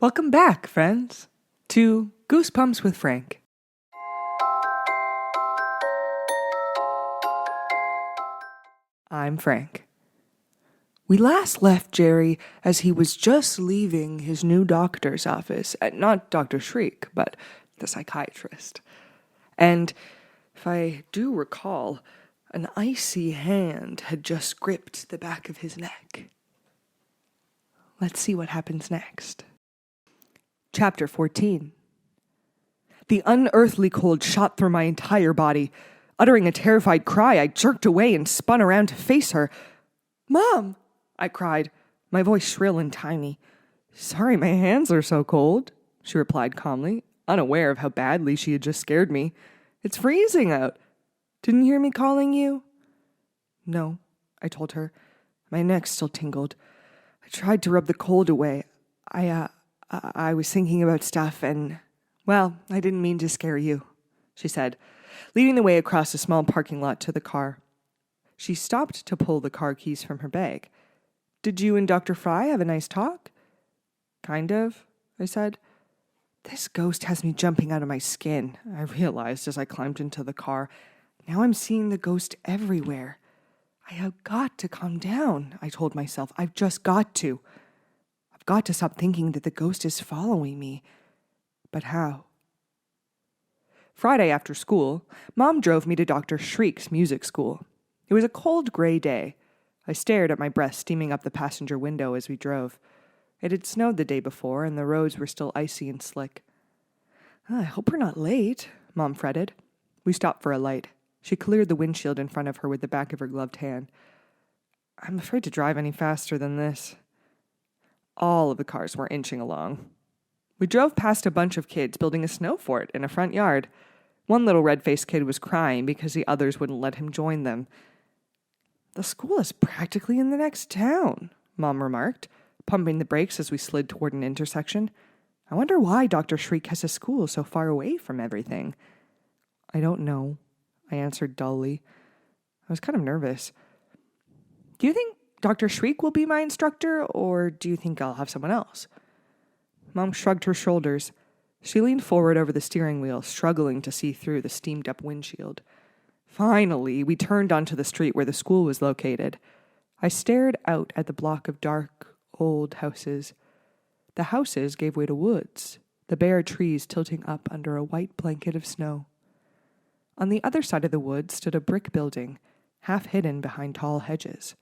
Welcome back, friends, to Goosebumps with Frank. I'm Frank. We last left Jerry as he was just leaving his new doctor's office, not Dr. Shriek, but the psychiatrist. And if I do recall, an icy hand had just gripped the back of his neck. Let's see what happens next. Chapter 14. The unearthly cold shot through my entire body. Uttering a terrified cry, I jerked away and spun around to face her. "Mom!" I cried, my voice shrill and tiny. "Sorry, my hands are so cold," she replied calmly, unaware of how badly she had just scared me. "It's freezing out. Didn't you hear me calling you?" "No," I told her. My neck still tingled. I tried to rub the cold away. I was thinking about stuff and, well, I didn't mean to scare you," she said, leading the way across a small parking lot to the car. She stopped to pull the car keys from her bag. "Did you and Dr. Fry have a nice talk?" "Kind of," I said. "This ghost has me jumping out of my skin," I realized as I climbed into the car. "Now I'm seeing the ghost everywhere. I have got to calm down," I told myself. "I've just got to. I've got to stop thinking that the ghost is following me. But how?" Friday after school, Mom drove me to Dr. Shriek's music school. It was a cold, gray day. I stared at my breath steaming up the passenger window as we drove. It had snowed the day before, and the roads were still icy and slick. "I hope we're not late," Mom fretted. We stopped for a light. She cleared the windshield in front of her with the back of her gloved hand. "I'm afraid to drive any faster than this." All of the cars were inching along. We drove past a bunch of kids building a snow fort in a front yard. One little red-faced kid was crying because the others wouldn't let him join them. "The school is practically in the next town," Mom remarked, pumping the brakes as we slid toward an intersection. "I wonder why Dr. Shriek has a school so far away from everything." "I don't know," I answered dully. I was kind of nervous. "Do you think Dr. Shriek will be my instructor, or do you think I'll have someone else?" Mom shrugged her shoulders. She leaned forward over the steering wheel, struggling to see through the steamed-up windshield. Finally, we turned onto the street where the school was located. I stared out at the block of dark, old houses. The houses gave way to woods, the bare trees tilting up under a white blanket of snow. On the other side of the woods stood a brick building, half hidden behind tall hedges.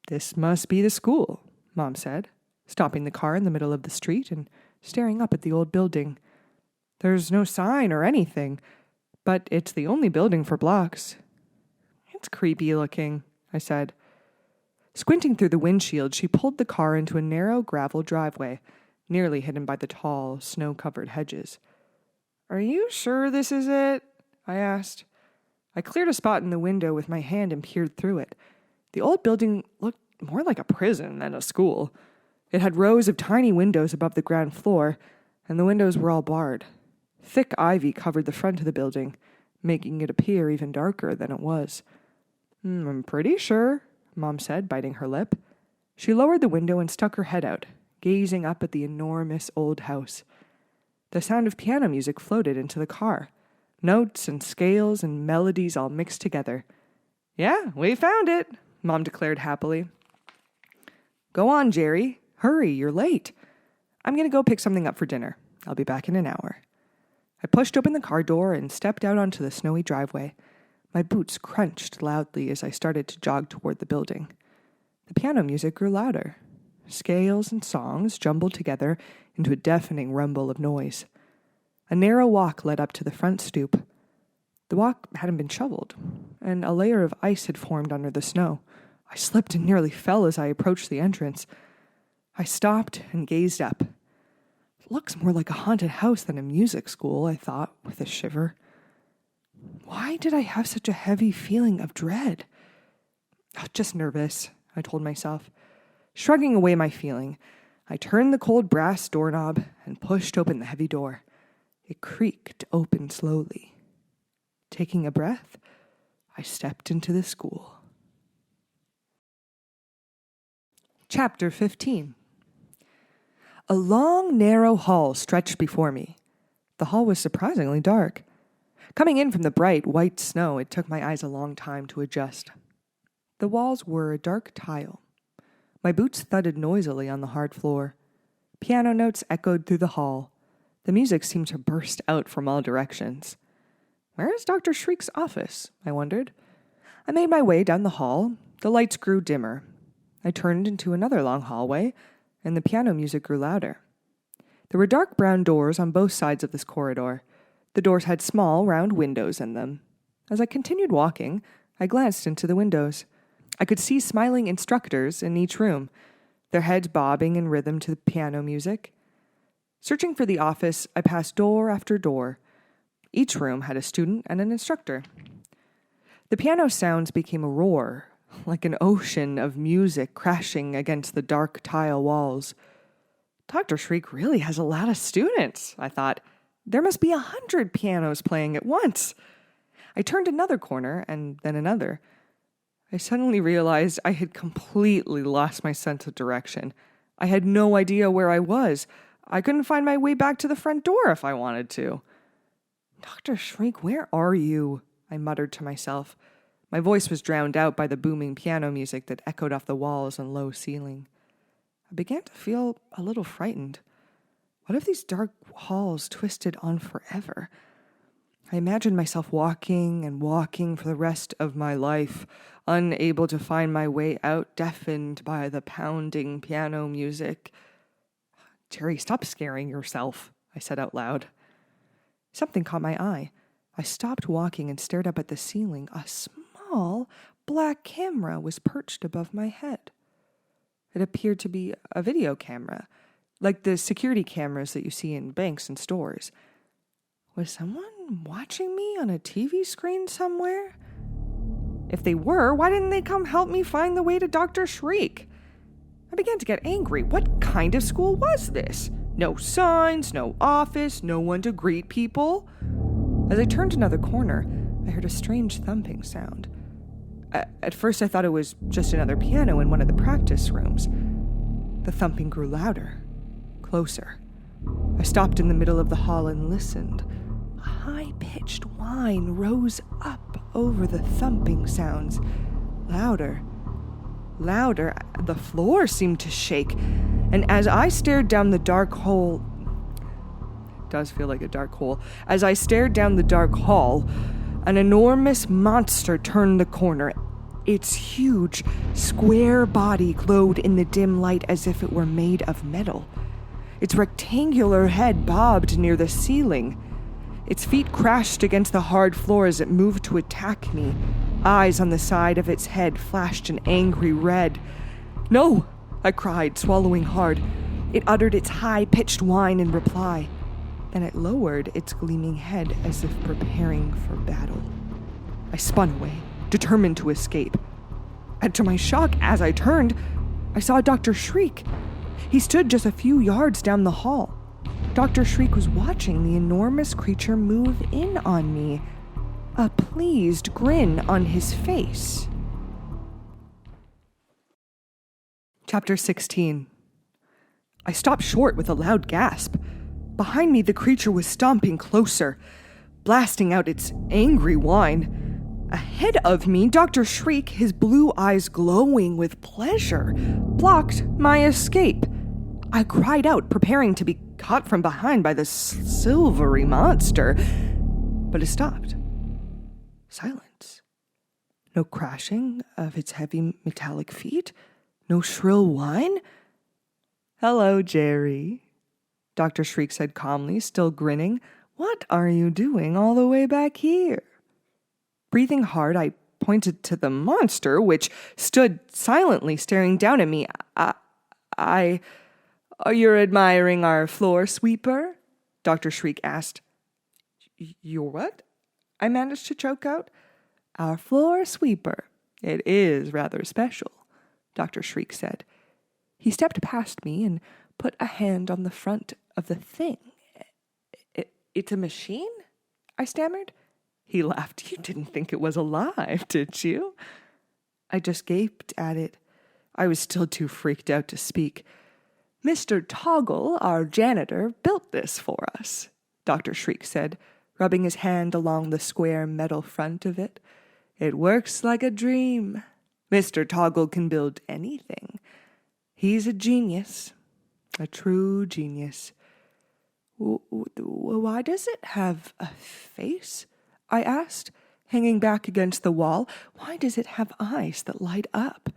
"This must be the school," Mom said, stopping the car in the middle of the street and staring up at the old building. "There's no sign or anything, but it's the only building for blocks." "It's creepy looking," I said. Squinting through the windshield, she pulled the car into a narrow gravel driveway, nearly hidden by the tall, snow-covered hedges. "Are you sure this is it?" I asked. I cleared a spot in the window with my hand and peered through it. The old building looked more like a prison than a school. It had rows of tiny windows above the ground floor, and the windows were all barred. Thick ivy covered the front of the building, making it appear even darker than it was. "I'm pretty sure," Mom said, biting her lip. She lowered the window and stuck her head out, gazing up at the enormous old house. The sound of piano music floated into the car. Notes and scales and melodies all mixed together. "Yeah, we found it," Mom declared happily. "Go on, Jerry. Hurry, you're late." "I'm going to go pick something up for dinner. I'll be back in an hour." I pushed open the car door and stepped out onto the snowy driveway. My boots crunched loudly as I started to jog toward the building. The piano music grew louder. Scales and songs jumbled together into a deafening rumble of noise. A narrow walk led up to the front stoop. The walk hadn't been shoveled, and a layer of ice had formed under the snow. I slipped and nearly fell as I approached the entrance. I stopped and gazed up. "It looks more like a haunted house than a music school," I thought, with a shiver. Why did I have such a heavy feeling of dread? Just nervous, I told myself. Shrugging away my feeling, I turned the cold brass doorknob and pushed open the heavy door. It creaked open slowly. Taking a breath, I stepped into the school. Chapter 15. A long, narrow hall stretched before me. The hall was surprisingly dark. Coming in from the bright, white snow, it took my eyes a long time to adjust. The walls were a dark tile. My boots thudded noisily on the hard floor. Piano notes echoed through the hall. The music seemed to burst out from all directions. Where is Dr. Shriek's office? I wondered. I made my way down the hall. The lights grew dimmer. I turned into another long hallway, and the piano music grew louder. There were dark brown doors on both sides of this corridor. The doors had small, round windows in them. As I continued walking, I glanced into the windows. I could see smiling instructors in each room, their heads bobbing in rhythm to the piano music. Searching for the office, I passed door after door. Each room had a student and an instructor. The piano sounds became a roar, like an ocean of music crashing against the dark tile walls. Dr. Shriek really has a lot of students, I thought. There must be 100 pianos playing at once. I turned another corner and then another. I suddenly realized I had completely lost my sense of direction. I had no idea where I was. I couldn't find my way back to the front door if I wanted to. Dr. Shriek, where are you? I muttered to myself. My voice was drowned out by the booming piano music that echoed off the walls and low ceiling. I began to feel a little frightened. What if these dark halls twisted on forever? I imagined myself walking and walking for the rest of my life, unable to find my way out, deafened by the pounding piano music. Jerry, stop scaring yourself, I said out loud. Something caught my eye. I stopped walking and stared up at the ceiling. A small black camera was perched above my head. It appeared to be a video camera, like the security cameras that you see in banks and stores. Was someone watching me on a TV screen somewhere? If they were, why didn't they come help me find the way to Dr. Shriek? I began to get angry. What kind of school was this? No signs, no office, no one to greet people. As I turned another corner, I heard a strange thumping sound. At first, I thought it was just another piano in one of the practice rooms. The thumping grew louder, closer. I stopped in the middle of the hall and listened. A high-pitched whine rose up over the thumping sounds. Louder. Louder. The floor seemed to shake. And as I stared down the dark hole... It does feel like a dark hole. As I stared down the dark hall, an enormous monster turned the corner. Its huge, square body glowed in the dim light as if it were made of metal. Its rectangular head bobbed near the ceiling. Its feet crashed against the hard floor as it moved to attack me. Eyes on the side of its head flashed an angry red. "No!" I cried, swallowing hard. It uttered its high-pitched whine in reply. Then it lowered its gleaming head as if preparing for battle. I spun away, determined to escape. And to my shock, as I turned, I saw Dr. Shriek. He stood just a few yards down the hall. Dr. Shriek was watching the enormous creature move in on me, a pleased grin on his face. Chapter 16. I stopped short with a loud gasp. Behind me, the creature was stomping closer, blasting out its angry whine. Ahead of me, Dr. Shriek, his blue eyes glowing with pleasure, blocked my escape. I cried out, preparing to be caught from behind by the silvery monster, but it stopped. Silence. No crashing of its heavy metallic feet. No shrill whine. "Hello, Jerry," Dr. Shriek said calmly, still grinning. "What are you doing all the way back here?" Breathing hard, I pointed to the monster, which stood silently staring down at me. You're admiring our floor sweeper?" Dr. Shriek asked. "Your what?" I managed to choke out. "Our floor sweeper. It is rather special," Dr. Shriek said. He stepped past me and put a hand on the front of the thing. It's a machine?" I stammered. He laughed. "You didn't think it was alive, did you?" I just gaped at it. I was still too freaked out to speak. "Mr. Toggle, our janitor, built this for us," Dr. Shriek said, rubbing his hand along the square metal front of it. "It works like a dream. Mr. Toggle can build anything. He's a genius, a true genius." "Why does it have a face?" I asked, hanging back against the wall. "Why does it have eyes that light up?"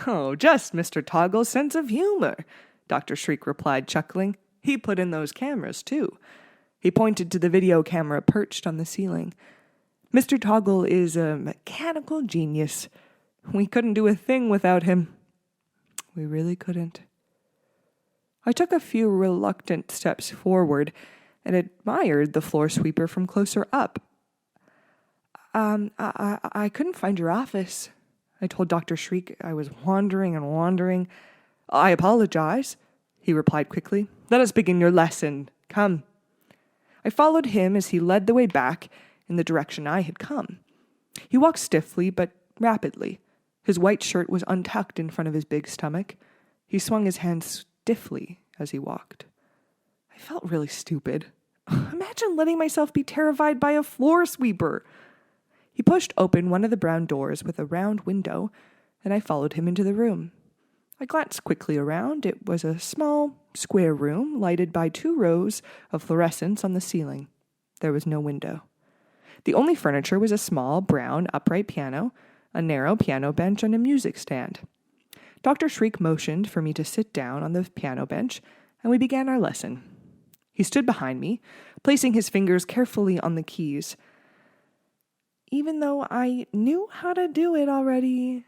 "Oh, just Mr. Toggle's sense of humor," Dr. Shriek replied, chuckling. "He put in those cameras, too." He pointed to the video camera perched on the ceiling. "Mr. Toggle is a mechanical genius. We couldn't do a thing without him." We really couldn't. I took a few reluctant steps forward and admired the floor sweeper from closer up. I couldn't find your office," I told Dr. Shriek. I was wandering and wandering. "I apologize," he replied quickly. "Let us begin your lesson. Come." I followed him as he led the way back in the direction I had come. He walked stiffly but rapidly. His white shirt was untucked in front of his big stomach. He swung his hands stiffly as he walked. I felt really stupid. Imagine letting myself be terrified by a floor sweeper. He pushed open one of the brown doors with a round window, and I followed him into the room. I glanced quickly around. It was a small, square room, lighted by 2 rows of fluorescents on the ceiling. There was no window. The only furniture was a small, brown, upright piano, a narrow piano bench, and a music stand. Dr. Shriek motioned for me to sit down on the piano bench, and we began our lesson. He stood behind me, placing his fingers carefully on the keys. Even though I knew how to do it already,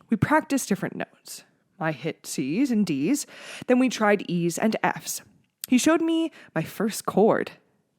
we practiced different notes. I hit C's and D's, then we tried E's and F's. He showed me my first chord.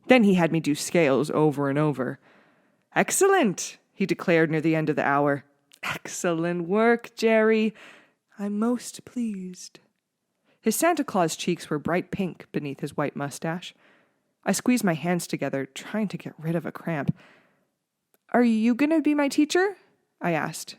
Then he had me do scales over and over. "Excellent," he declared near the end of the hour. "Excellent work, Jerry. I'm most pleased." His Santa Claus cheeks were bright pink beneath his white mustache. I squeezed my hands together, trying to get rid of a cramp. "Are you going to be my teacher?" I asked.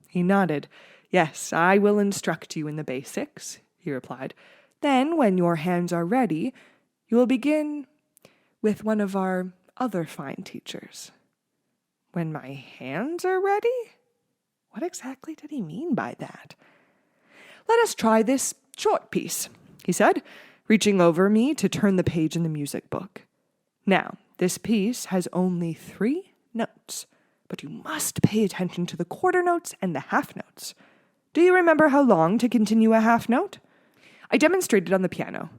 He nodded. "Yes, I will instruct you in the basics," he replied. "Then, when your hands are ready, you will begin with one of our other fine teachers." When my hands are ready? What exactly did he mean by that? "Let us try this short piece," he said, reaching over me to turn the page in the music book. "Now, this piece has only 3 notes, but you must pay attention to the quarter notes and the half notes. Do you remember how long to continue a half note?" I demonstrated on the piano.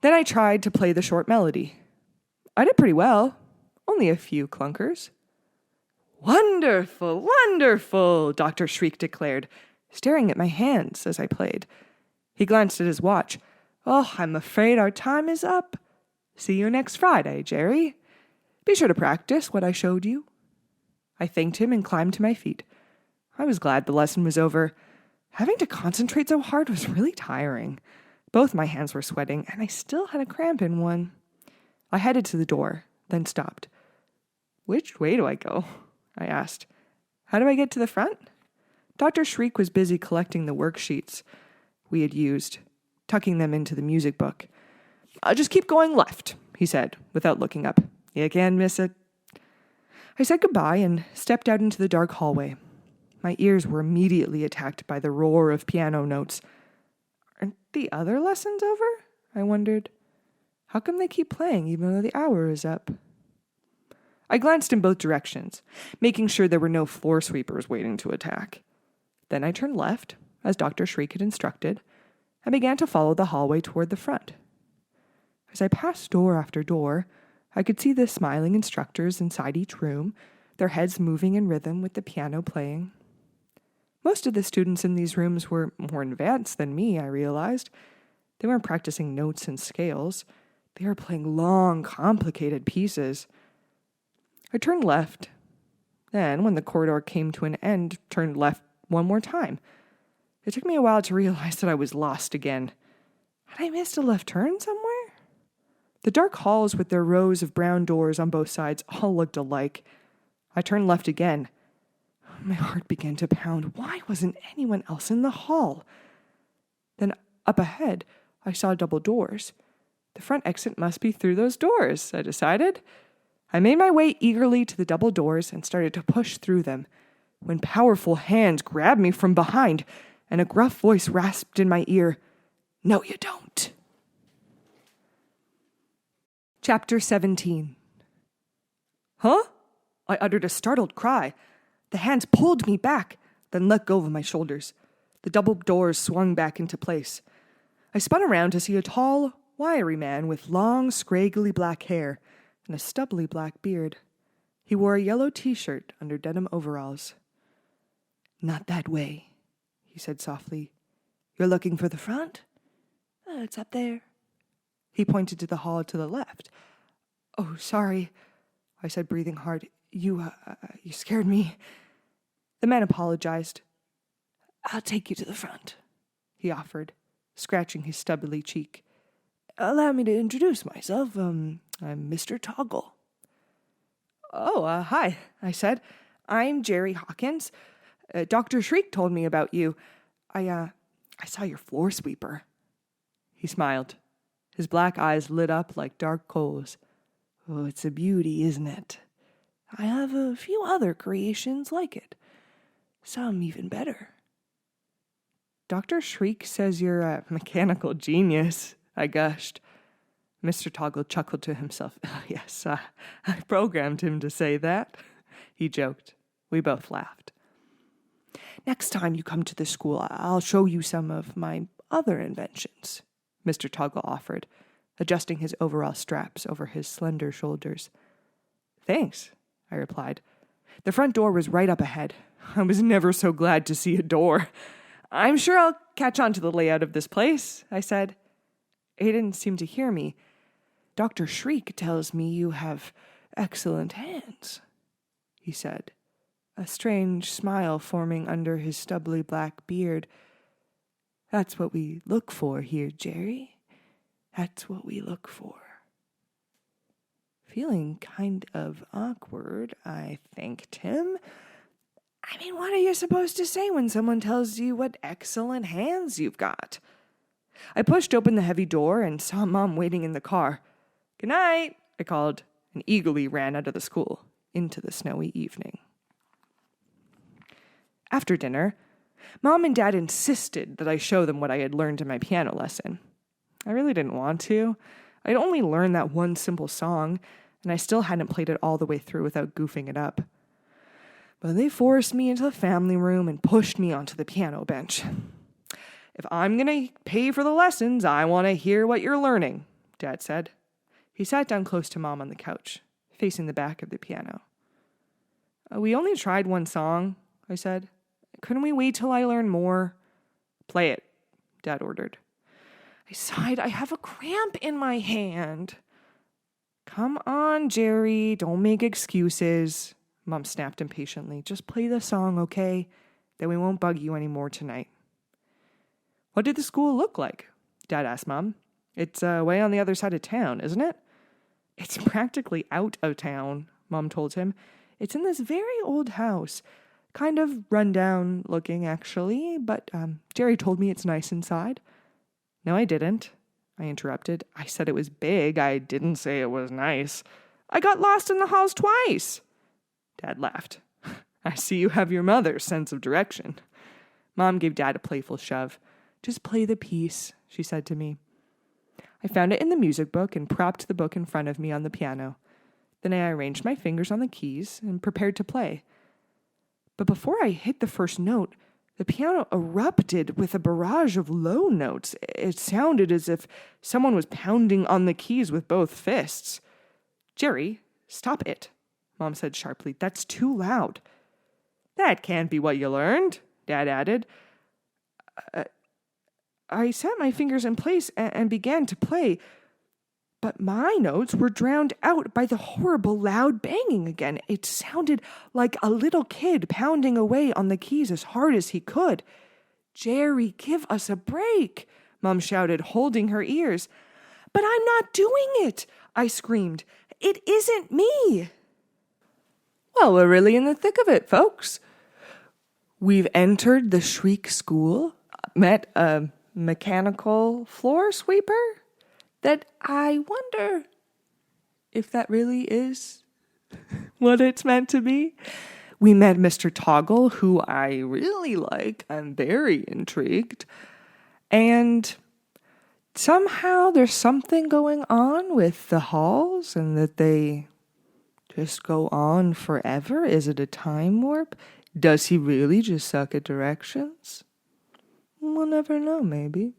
Then I tried to play the short melody. I did pretty well, only a few clunkers. "Wonderful, wonderful," Dr. Shriek declared, staring at my hands as I played. He glanced at his watch. "Oh, I'm afraid our time is up. See you next Friday, Jerry. Be sure to practice what I showed you." I thanked him and climbed to my feet. I was glad the lesson was over. Having to concentrate so hard was really tiring. Both my hands were sweating, and I still had a cramp in one. I headed to the door, then stopped. "Which way do I go?" I asked. "How do I get to the front?" Dr. Shriek was busy collecting the worksheets we had used, tucking them into the music book. "I'll just keep going left," he said, without looking up. "You can't miss it." I said goodbye and stepped out into the dark hallway. My ears were immediately attacked by the roar of piano notes. Aren't the other lessons over? I wondered. How come they keep playing even though the hour is up? I glanced in both directions, making sure there were no floor sweepers waiting to attack. Then I turned left, as Dr. Shriek had instructed, and began to follow the hallway toward the front. As I passed door after door, I could see the smiling instructors inside each room, their heads moving in rhythm with the piano playing. Most of the students in these rooms were more advanced than me, I realized. They weren't practicing notes and scales. They were playing long, complicated pieces. I turned left. Then, when the corridor came to an end, turned left one more time. It took me a while to realize that I was lost again. Had I missed a left turn somewhere? The dark halls with their rows of brown doors on both sides all looked alike. I turned left again. My heart began to pound. Why wasn't anyone else in the hall? Then Up ahead, I saw double doors. The front exit must be through those doors, I decided. I made my way eagerly to the double doors and started to push through them, when powerful hands grabbed me from behind and a gruff voice rasped in my ear, "No, you don't." Chapter 17. Huh? I uttered a startled cry. The hands pulled me back, then let go of my shoulders. The double doors swung back into place. I spun around to see a tall, wiry man with long, scraggly black hair and a stubbly black beard. He wore a yellow t-shirt under denim overalls. "Not that way," he said softly. "You're looking for the front?" "It's up there." He pointed to the hall to the left. "Oh, sorry," I said, breathing hard. You scared me." The man apologized. "I'll take you to the front," he offered, scratching his stubbly cheek. "Allow me to introduce myself. I'm Mr. Toggle." "Oh, hi," I said. "I'm Jerry Hawkins. Dr. Shriek told me about you. I saw your floor sweeper." He smiled. His black eyes lit up like dark coals. "Oh, it's a beauty, isn't it? I have a few other creations like it. Some even better." "Dr. Shriek says you're a mechanical genius," I gushed. Mr. Toggle chuckled to himself. "Yes, I programmed him to say that," he joked. We both laughed. "Next time you come to the school, I'll show you some of my other inventions," Mr. Toggle offered, adjusting his overall straps over his slender shoulders. "Thanks," I replied. The front door was right up ahead. I was never so glad to see a door. "I'm sure I'll catch on to the layout of this place," I said. He didn't seem to hear me. "Dr. Shriek tells me you have excellent hands," he said, a strange smile forming under his stubbly black beard. "That's what we look for here, Jerry. That's what we look for." Feeling kind of awkward, I thanked him. I mean, what are you supposed to say when someone tells you what excellent hands you've got? I pushed open the heavy door and saw Mom waiting in the car. "Good night," I called, and eagerly ran out of the school into the snowy evening. After dinner, Mom and Dad insisted that I show them what I had learned in my piano lesson. I really didn't want to. I'd only learned that one simple song, and I still hadn't played it all the way through without goofing it up. But they forced me into the family room and pushed me onto the piano bench. "If I'm going to pay for the lessons, I want to hear what you're learning," Dad said. He sat down close to Mom on the couch, facing the back of the piano. "We only tried one song," I said. "Couldn't we wait till I learn more?" "Play it," Dad ordered. I sighed. "I have a cramp in my hand." "Come on, Jerry, don't make excuses," Mom snapped impatiently. "Just play the song, okay? Then we won't bug you anymore tonight." "What did the school look like?" Dad asked Mom. "It's way on the other side of town, isn't it?" "It's practically out of town," Mom told him. "It's in this very old house. Kind of run-down looking, actually, but Jerry told me it's nice inside." "No, I didn't," I interrupted. "I said it was big. I didn't say it was nice. I got lost in the halls twice." Dad laughed. "I see you have your mother's sense of direction." Mom gave Dad a playful shove. "Just play the piece," she said to me. I found it in the music book and propped the book in front of me on the piano. Then I arranged my fingers on the keys and prepared to play. But before I hit the first note, the piano erupted with a barrage of low notes. It sounded as if someone was pounding on the keys with both fists. "Jerry, stop it," Mom said sharply. "That's too loud." "That can't be what you learned," Dad added. I set my fingers in place and began to play, but my notes were drowned out by the horrible loud banging again. It sounded like a little kid pounding away on the keys as hard as he could. "Jerry, give us a break," Mom shouted, holding her ears. "But I'm not doing it," I screamed. "It isn't me." Well, we're really in the thick of it, folks. We've entered the Shriek School, met a mechanical floor sweeper that I wonder if that really is what it's meant to be. We met Mr. Toggle, who I really like. I'm very intrigued. And somehow there's something going on with the halls and that they just go on forever. Is it a time warp? Does he really just suck at directions? We'll never know, maybe.